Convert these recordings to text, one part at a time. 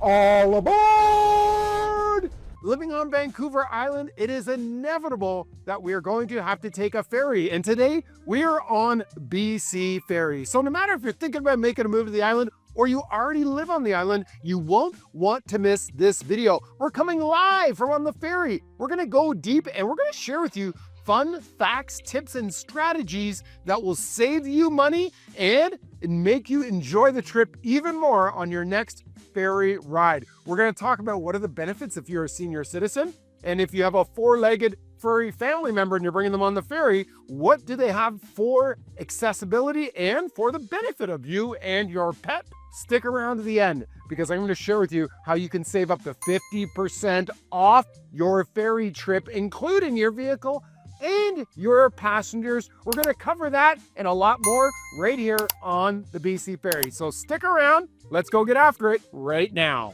All aboard! Living on Vancouver Island, it is inevitable that we are going to have to take a ferry. And today we are on BC Ferries. So no matter if you're thinking about making a move to the island or you already live on the island, you won't want to miss this video. We're coming live from on the ferry. We're gonna go deep and we're gonna share with you fun facts, tips, and strategies that will save you money and make you enjoy the trip even more on your next ferry ride. We're going to talk about what are the benefits if you're a senior citizen, and if you have a four-legged furry family member and you're bringing them on the ferry, what do they have for accessibility and for the benefit of you and your pet? Stick around to the end because I'm going to share with you how you can save up to 50% off your ferry trip, including your vehicle and your passengers. We're going to cover that and a lot more right here on the BC Ferry. So stick around. Let's go get after it right now.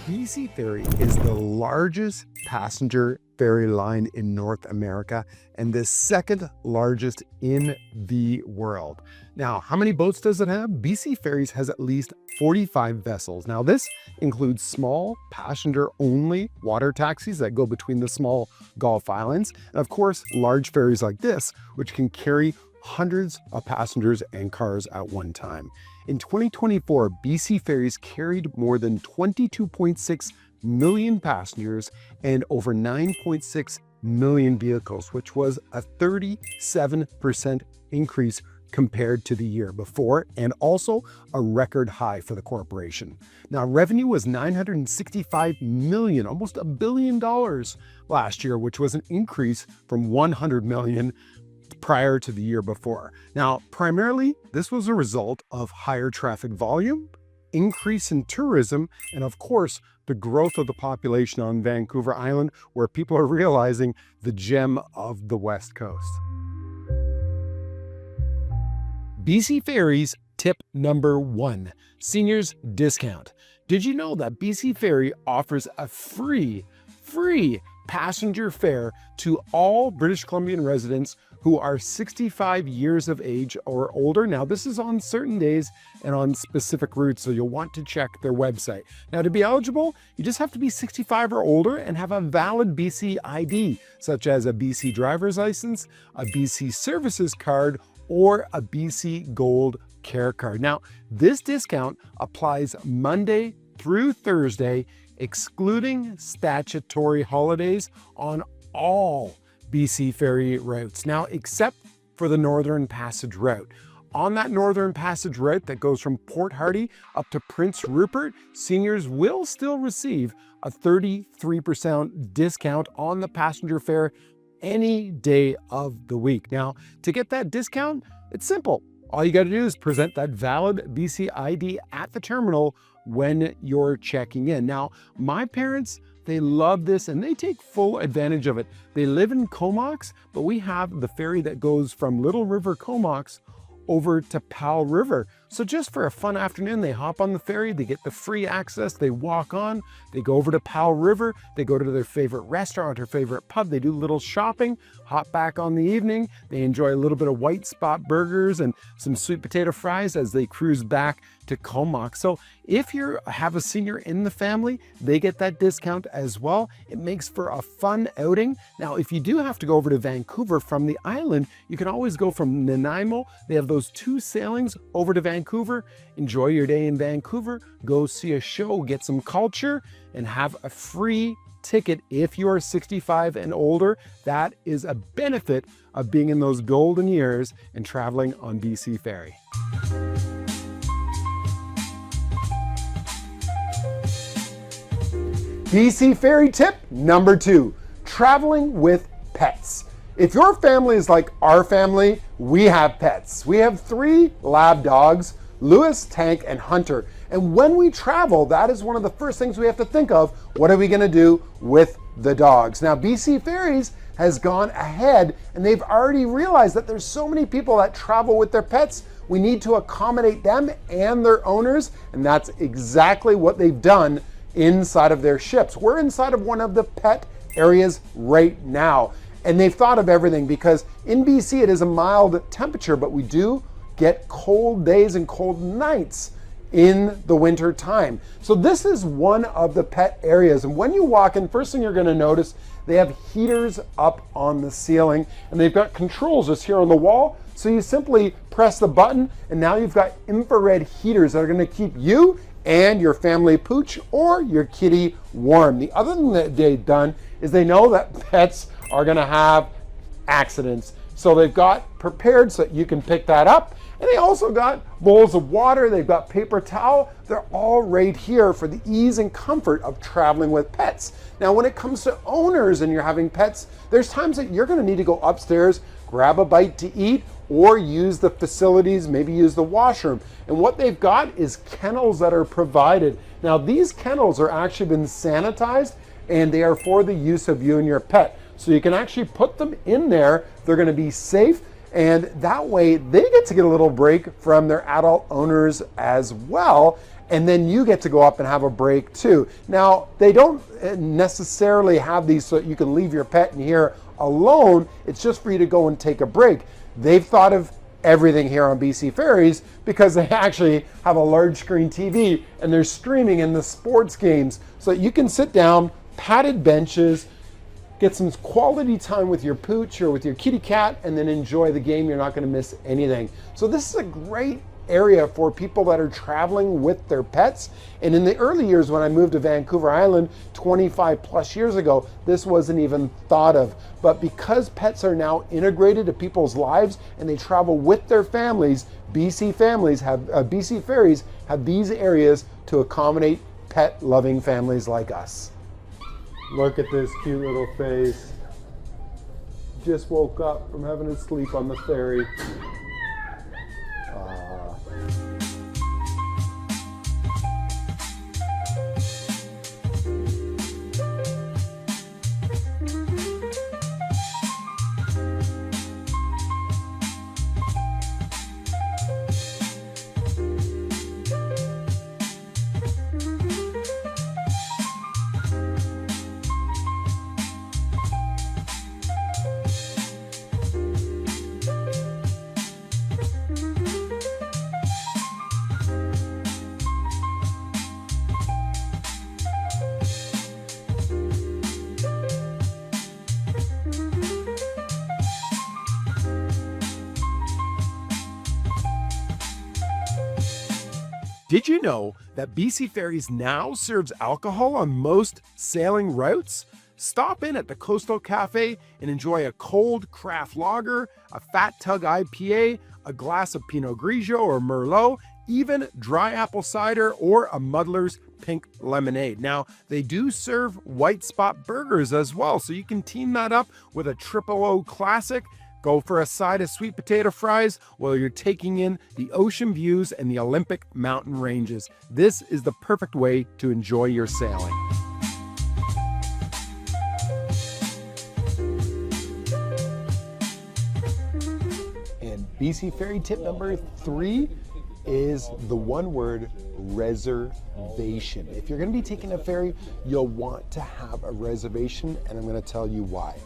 BC Ferry is the largest passenger ferry line in North America and the second largest in the world. Now, how many boats does it have? BC Ferries has at least 45 vessels. Now, this includes small passenger-only water taxis that go between the small Gulf Islands, and of course, large ferries like this, which can carry hundreds of passengers and cars at one time. In 2024, BC Ferries carried more than 22.6 million passengers and over 9.6 million vehicles, which was a 37% increase compared to the year before, and also a record high for the corporation. Now, revenue was $965 million, almost $1 billion last year, which was an increase from $100 million prior to the year before. Now, primarily, this was a result of higher traffic volume, increase in tourism, and of course, the growth of the population on Vancouver Island, where people are realizing the gem of the West Coast. BC Ferries tip number 1, seniors discount. Did you know that BC Ferry offers a free passenger fare to all British Columbian residents who are 65 years of age or older? Now, this is on certain days and on specific routes, so you'll want to check their website. Now, to be eligible, you just have to be 65 or older and have a valid BC ID, such as a BC driver's license, a BC services card, or a BC Gold Care Card. Now, this discount applies Monday through Thursday, excluding statutory holidays on all BC Ferry routes. Now, except for the Northern Passage route. On that Northern Passage route that goes from Port Hardy up to Prince Rupert, seniors will still receive a 33% discount on the passenger fare any day of the week. Now, to get that discount, it's simple. All you got to do is present that valid BC ID at the terminal when you're checking in. Now, my parents, they love this and they take full advantage of it. They live in Comox, but we have the ferry that goes from Little River Comox over to Powell River. So just for a fun afternoon, they hop on the ferry, they get the free access, they walk on, they go over to Powell River, they go to their favorite restaurant or favorite pub, they do a little shopping, hop back on the evening, they enjoy a little bit of White Spot burgers and some sweet potato fries as they cruise back to Comox. So if you have a senior in the family, they get that discount as well. It makes for a fun outing. Now, if you do have to go over to Vancouver from the island, you can always go from Nanaimo. They have those 2 sailings over to Vancouver. Enjoy your day in Vancouver, go see a show, get some culture, and have a free ticket if you are 65 and older. That is a benefit of being in those golden years and traveling on BC Ferry. BC Ferry tip number 2, traveling with pets. If your family is like our family, we have pets. We have 3 lab dogs, Lewis, Tank, and Hunter. And when we travel, that is one of the first things we have to think of. What are we gonna do with the dogs? Now, BC Ferries has gone ahead and they've already realized that there's so many people that travel with their pets. We need to accommodate them and their owners, and that's exactly what they've done inside of their ships. We're inside of one of the pet areas right now. And they've thought of everything because in BC it is a mild temperature, but we do get cold days and cold nights in the winter time. So this is one of the pet areas. And when you walk in, first thing you're going to notice, they have heaters up on the ceiling, and they've got controls just here on the wall. So you simply press the button, and now you've got infrared heaters that are going to keep you and your family pooch or your kitty warm. The other thing that they've done is they know that pets are going to have accidents. So they've got prepared so that you can pick that up. And they also got bowls of water, they've got paper towel. They're all right here for the ease and comfort of traveling with pets. Now, when it comes to owners and you're having pets, there's times that you're gonna need to go upstairs, grab a bite to eat, or use the facilities, maybe use the washroom. And what they've got is kennels that are provided. Now, these kennels are actually been sanitized, and they are for the use of you and your pet. So you can actually put them in there. They're gonna be safe, and that way they get to get a little break from their adult owners as well. And then you get to go up and have a break too. Now, they don't necessarily have these so that you can leave your pet in here alone. It's just for you to go and take a break. They've thought of everything here on BC Ferries because they actually have a large screen TV and they're streaming in the sports games. So you can sit down, padded benches, get some quality time with your pooch or with your kitty cat, and then enjoy the game. You're not going to miss anything. So this is a great area for people that are traveling with their pets. And in the early years when I moved to Vancouver Island 25 plus years ago, this wasn't even thought of. But because pets are now integrated to people's lives and they travel with their families, BC Ferries have these areas to accommodate pet loving families like us. Look at this cute little face. Just woke up from having a sleep on the ferry. Did you know that BC Ferries now serves alcohol on most sailing routes? Stop in at the Coastal Cafe and enjoy a cold craft lager, a Fat Tug IPA, a glass of Pinot Grigio or Merlot, even dry apple cider or a Muddler's pink lemonade. Now, they do serve white spot burgers as well, so you can team that up with a Triple O Classic. Go for a side of sweet potato fries while you're taking in the ocean views and the Olympic mountain ranges. This is the perfect way to enjoy your sailing. And BC Ferry tip number 3 is the one word reservation. If you're going to be taking a ferry, you'll want to have a reservation, and I'm going to tell you why.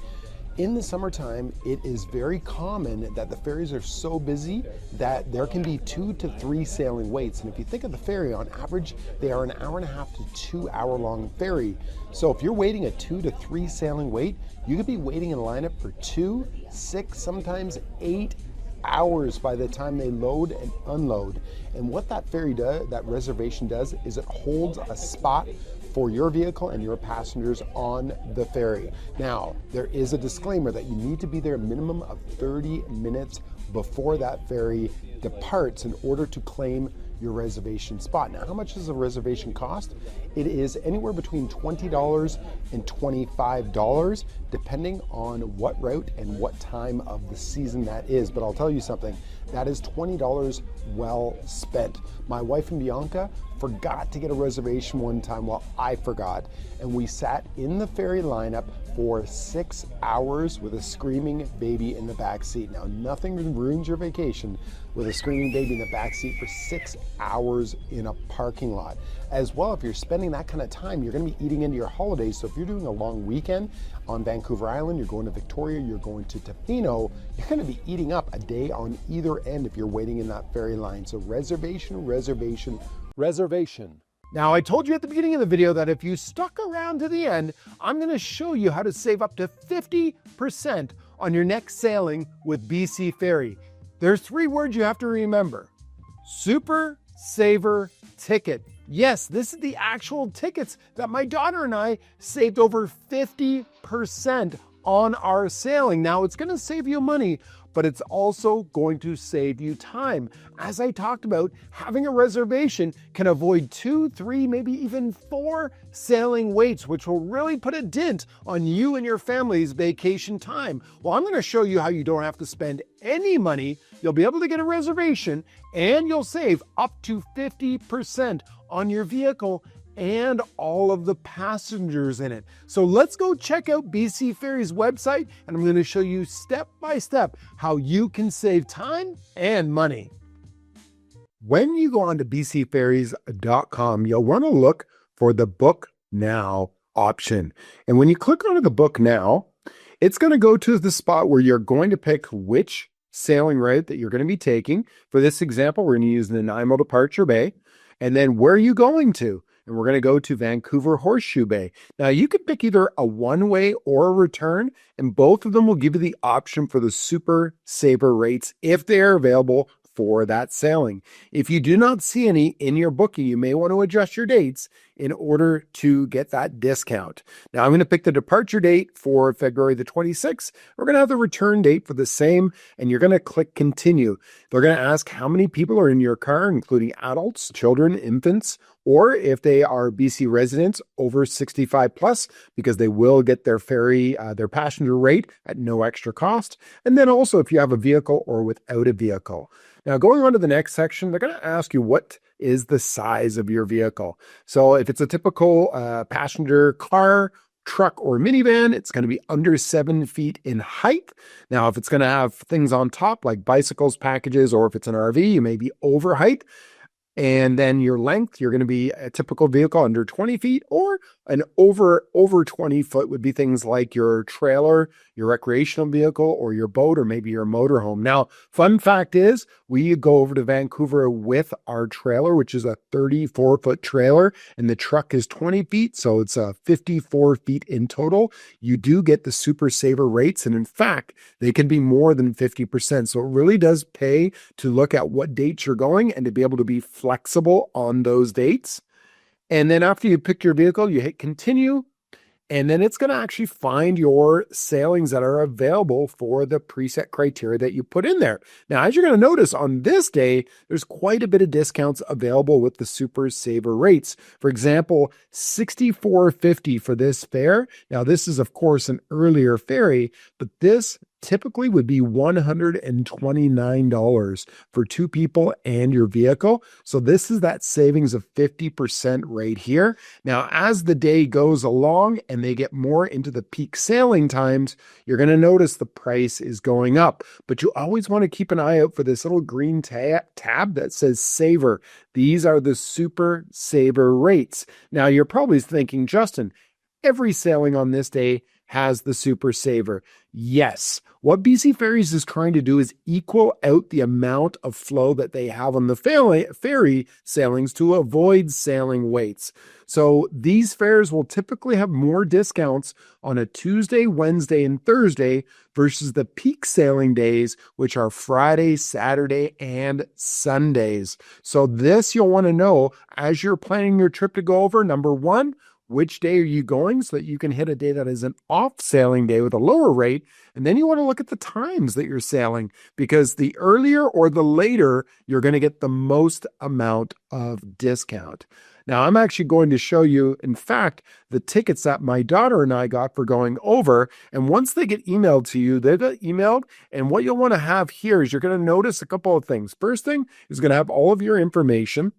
In the summertime, it is very common that the ferries are so busy that there can be 2 to 3 sailing waits. And if you think of the ferry, on average, they are an 1.5 to 2 hour long ferry. So if you're waiting a 2 to 3 sailing wait, you could be waiting in lineup for 2, 6, sometimes 8 hours by the time they load and unload. And what that ferry does, that reservation does, is it holds a spot for your vehicle and your passengers on the ferry. Now, there is a disclaimer that you need to be there a minimum of 30 minutes before that ferry departs in order to claim your reservation spot. Now, how much does a reservation cost? It is anywhere between $20 and $25, depending on what route and what time of the season that is. But I'll tell you something, that is $20 well spent. My wife and Bianca forgot to get a reservation one time while I forgot, and we sat in the ferry lineup for 6 hours with a screaming baby in the back seat. Now, nothing ruins your vacation with a screaming baby in the back seat for 6 hours in a parking lot. As well, if you're spending that kind of time, you're going to be eating into your holidays. So if you're doing a long weekend on Vancouver Island, you're going to Victoria, you're going to Tofino, you're going to be eating up a day on either end if you're waiting in that ferry line. So reservation, reservation, reservation. Now, I told you at the beginning of the video that if you stuck around to the end, I'm going to show you how to save up to 50% on your next sailing with BC Ferry. There's 3 words you have to remember. Super Saver Ticket. Yes, this is the actual tickets that my daughter and I saved over 50% on our sailing. Now, it's going to save you money, but it's also going to save you time. As I talked about, having a reservation can avoid 2, 3, maybe even 4 sailing waits, which will really put a dent on you and your family's vacation time. Well, I'm going to show you how you don't have to spend any money. You'll be able to get a reservation and you'll save up to 50% on your vehicle and all of the passengers in it. So let's go check out BC Ferry's website, and I'm going to show you step by step how you can save time and money. When you go on to bcferries.com, you'll want to look for the Book Now option. And when you click on the Book Now, it's going to go to the spot where you're going to pick which sailing route that you're going to be taking. For this example, we're going to use the Nanaimo Departure Bay. And then where are you going to? And we're going to go to Vancouver Horseshoe Bay. Now, you can pick either a one-way or a return, and both of them will give you the option for the Super Saver rates if they are available for that sailing. If you do not see any in your booking, you may want to adjust your dates in order to get that discount. Now, I'm going to pick the departure date for February the 26th. We're going to have the return date for the same, and you're going to click continue. They're going to ask how many people are in your car, including adults, children, infants, or if they are BC residents over 65 plus, because they will get their ferry, their passenger rate at no extra cost. And then also if you have a vehicle or without a vehicle. Now, going on to the next section, they're going to ask you what is the size of your vehicle. So if it's a typical passenger car, truck, or minivan, it's going to be under 7 feet in height. Now, if it's going to have things on top like bicycles, packages, or if it's an RV, you may be over height. And then your length, you're going to be a typical vehicle under 20 feet, or an over 20 foot would be things like your trailer, your recreational vehicle, or your boat, or maybe your motorhome. Now, fun fact is, we go over to Vancouver with our trailer, which is a 34-foot trailer, and the truck is 20 feet, so it's 54 feet in total. You do get the Super Saver rates, and in fact, they can be more than 50%. So it really does pay to look at what dates you're going and to be able to be flexible on those dates. And then after you pick your vehicle, you hit continue, and then it's going to actually find your sailings that are available for the preset criteria that you put in there. Now, as you're going to notice on this day, there's quite a bit of discounts available with the Super Saver rates. For example, $64.50 for this fare. Now, this is, of course, an earlier ferry, but this typically would be $129 for 2 people and your vehicle. So this is that savings of 50% right here. Now, as the day goes along and they get more into the peak sailing times, you're going to notice the price is going up. But you always want to keep an eye out for this little green tab that says Saver. These are the Super Saver rates. Now, you're probably thinking, Justin, every sailing on this day has the Super Saver. Yes. What BC Ferries is trying to do is equal out the amount of flow that they have on the ferry sailings to avoid sailing waits. So these fares will typically have more discounts on a Tuesday, Wednesday, and Thursday versus the peak sailing days, which are Friday, Saturday, and Sundays. So this you'll want to know as you're planning your trip to go over. Number one, which day are you going so that you can hit a day that is an off sailing day with a lower rate. And then you want to look at the times that you're sailing, because the earlier or the later, you're going to get the most amount of discount. Now, I'm actually going to show you, in fact, the tickets that my daughter and I got for going over. And once they get emailed to you, they get emailed. And what you'll want to have here is you're going to notice a couple of things. First thing is going to have all of your information.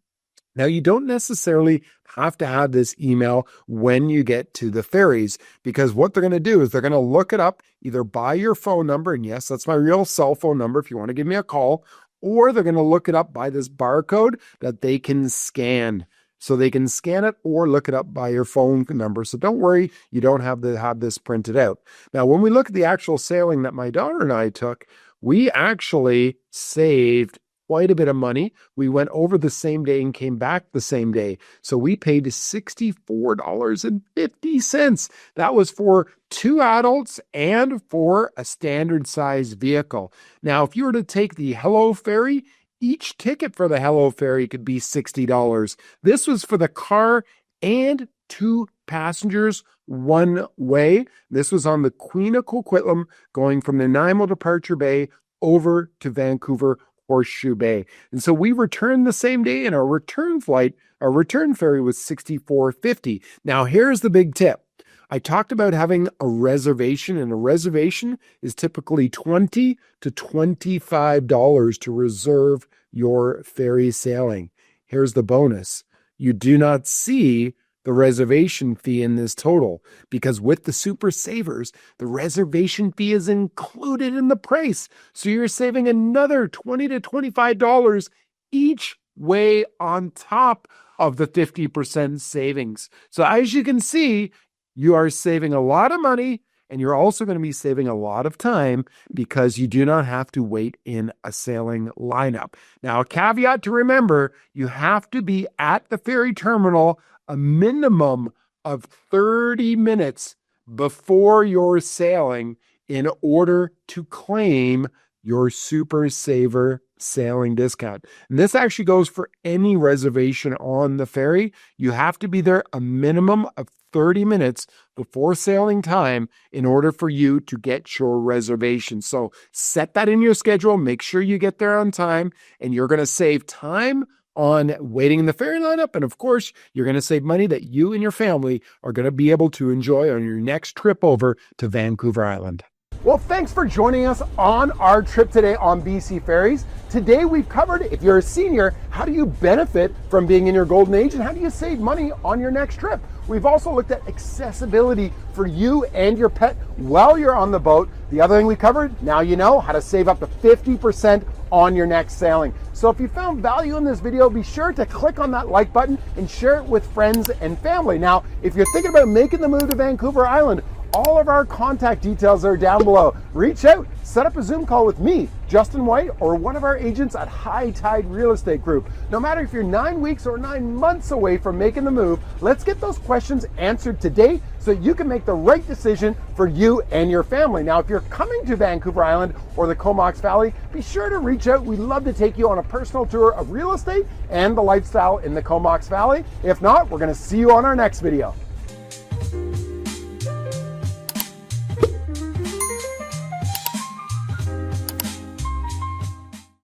Now, you don't necessarily have to have this email when you get to the ferries, because what they're going to do is they're going to look it up either by your phone number, and yes, that's my real cell phone number if you want to give me a call, or they're going to look it up by this barcode that they can scan. So they can scan it or look it up by your phone number. So don't worry, you don't have to have this printed out. Now, when we look at the actual sailing that my daughter and I took, we actually saved quite a bit of money. We went over the same day and came back the same day. So we paid $64.50. That was for 2 adults and for a standard size vehicle. Now, if you were to take the Hello Ferry, each ticket for the Hello Ferry could be $60. This was for the car and 2 passengers one way. This was on the Queen of Coquitlam going from Nanaimo Departure Bay over to Vancouver Horseshoe Bay. And so we returned the same day, and our return ferry was $64.50. Now, here's the big tip. I talked about having a reservation, and a reservation is typically $20 to $25 to reserve your ferry sailing. Here's the bonus. You do not see the reservation fee in this total, because with the Super Savers, the reservation fee is included in the price. So you're saving another $20 to $25 each way on top of the 50% savings. So as you can see, you are saving a lot of money, and you're also going to be saving a lot of time because you do not have to wait in a sailing lineup. Now, a caveat to remember, you have to be at the ferry terminal a minimum of 30 minutes before you're sailing in order to claim your Super Saver sailing discount. And this actually goes for any reservation on the ferry. You have to be there a minimum of 30 minutes before sailing time in order for you to get your reservation. So set that in your schedule. Make sure you get there on time, and you're going to save time on waiting in the ferry lineup. And of course, you're going to save money that you and your family are going to be able to enjoy on your next trip over to Vancouver Island. Well, thanks for joining us on our trip today on BC Ferries. Today we've covered, if you're a senior, how do you benefit from being in your golden age, and how do you save money on your next trip? We've also looked at accessibility for you and your pet while you're on the boat. The other thing we covered, now you know how to save up to 50% on your next sailing. So if you found value in this video, be sure to click on that like button and share it with friends and family. Now, if you're thinking about making the move to Vancouver Island, all of our contact details are down below. Reach out, set up a Zoom call with me, Justin White, or one of our agents at High Tide Real Estate Group. No matter if you're 9 weeks or 9 months away from making the move, let's get those questions answered today so you can make the right decision for you and your family. Now, if you're coming to Vancouver Island or the Comox Valley, be sure to reach out. We'd love to take you on a personal tour of real estate and the lifestyle in the Comox Valley. If not, we're going to see you on our next video.